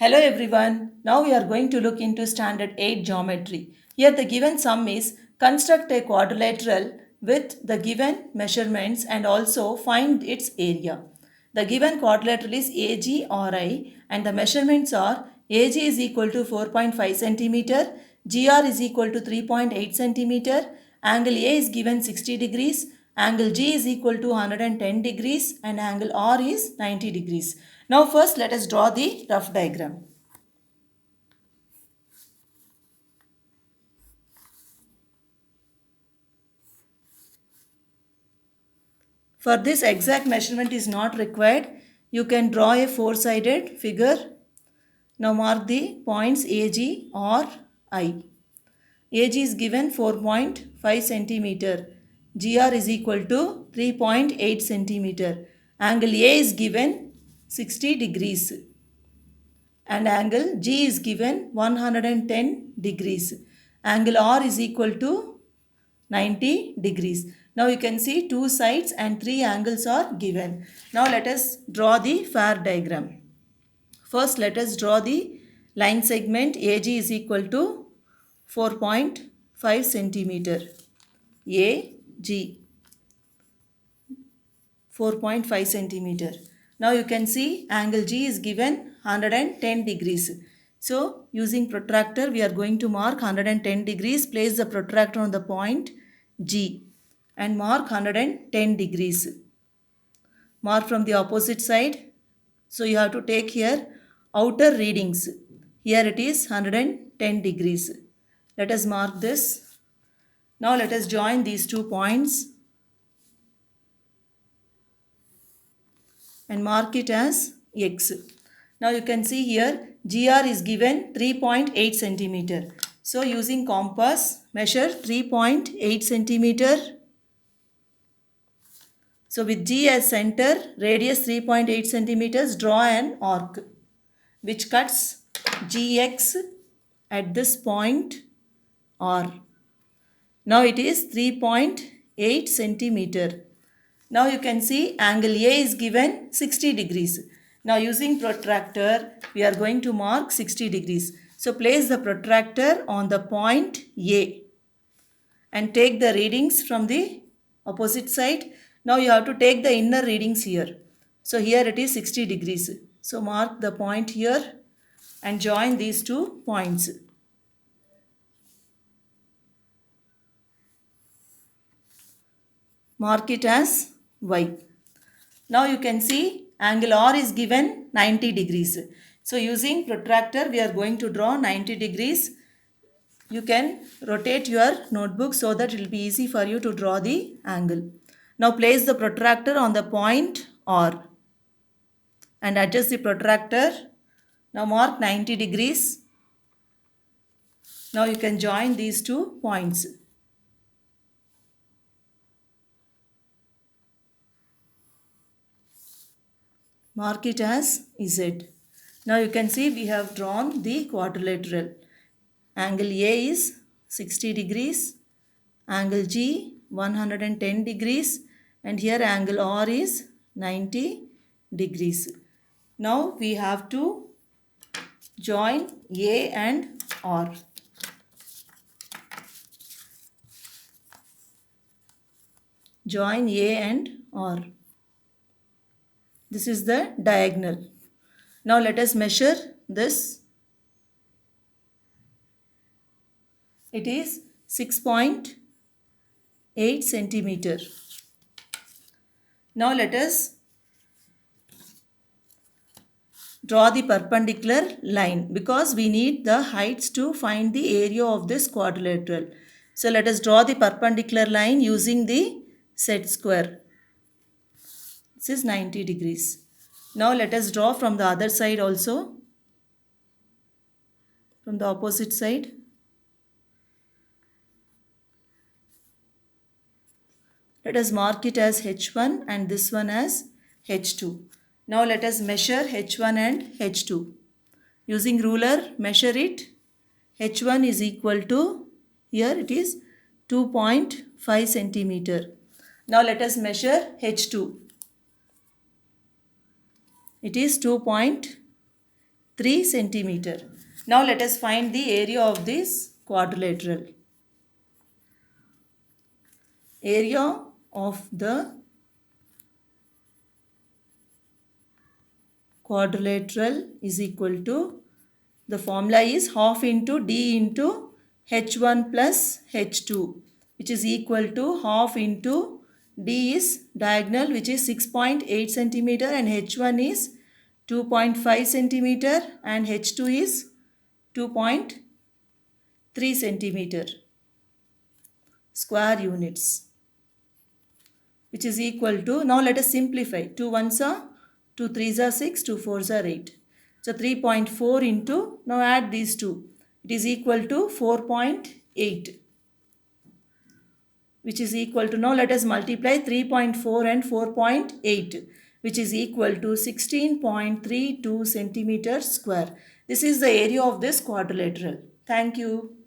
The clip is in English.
Hello everyone. Now we are going to look into standard 8 geometry. Here the given sum is construct a quadrilateral with the given measurements and also find its area. The given quadrilateral is AGRI and the measurements are AG is equal to 4.5 centimeter, GR is equal to 3.8 centimeter, angle A is given 60 degrees, angle G is equal to 110 degrees and angle R is 90 degrees. Now first let us draw the rough diagram. For this exact measurement is not required. You can draw a four-sided figure. Now mark the points AG or I. AG is given 4.5 centimeter. GR is equal to 3.8 centimeter. Angle A is given 60 degrees and angle G is given 110 degrees. Angle R is equal to 90 degrees. Now you can see two sides and three angles are given. Now let us draw the FAR diagram. First let us draw the line segment AG is equal to 4.5 centimeter. AG 4.5 centimeter. Now you can see angle G is given 110 degrees. So using protractor we are going to mark 110 degrees. Place the protractor on the point G and mark 110 degrees. Mark from the opposite side. So you have to take here outer readings. Here it is 110 degrees. Let us mark this. Now let us join these 2 points and mark it as X. Now you can see here GR is given 3.8 centimeter. So using compass measure 3.8 centimeter. So with G as center, radius 3.8 centimeters, draw an arc which cuts GX at this point R. Now it is 3.8 centimeter. Now you can see angle A is given 60 degrees. Now using protractor, we are going to mark 60 degrees. So place the protractor on the point A and take the readings from the opposite side. Now you have to take the inner readings here. So here it is 60 degrees. So mark the point here and join these 2 points. Mark it as Y. Now you can see angle R is given 90 degrees. So using protractor we are going to draw 90 degrees. You can rotate your notebook so that it will be easy for you to draw the angle. Now place the protractor on the point R and adjust the protractor. Now mark 90 degrees. Now you can join these 2 points. Mark it as Z. Now you can see we have drawn the quadrilateral. Angle A is 60 degrees, angle G 110 degrees and here angle R is 90 degrees. Now we have to join A and R. Join A and R. This is the diagonal. Now let us measure this. It is 6.8 centimeter. Now let us draw the perpendicular line because we need the heights to find the area of this quadrilateral. So let us draw the perpendicular line using the set square. This is 90 degrees. Now let us draw from the other side also. From the opposite side. Let us mark it as H1 and this one as H2. Now let us measure H1 and H2. Using ruler, measure it. H1 is equal to, here it is 2.5 centimeter. Now let us measure H2. It is 2.3 3 centimeter. Now let us find the area of this quadrilateral. Area of the quadrilateral is equal to, the formula is half into D into H1 plus H2, which is equal to half into D is diagonal, which is 6.8 centimeter, and H1 is 2.5 centimeter and H2 is 2.3 centimeter square units, which is equal to, now let us simplify, 2 1s are 2 3s are 6, 2 4s are 8. So 3.4 into, now add these two, it is equal to 4.8, which is equal to, now let us multiply 3.4 and 4.8, which is equal to 16.32 centimeters square. This is the area of this quadrilateral. Thank you.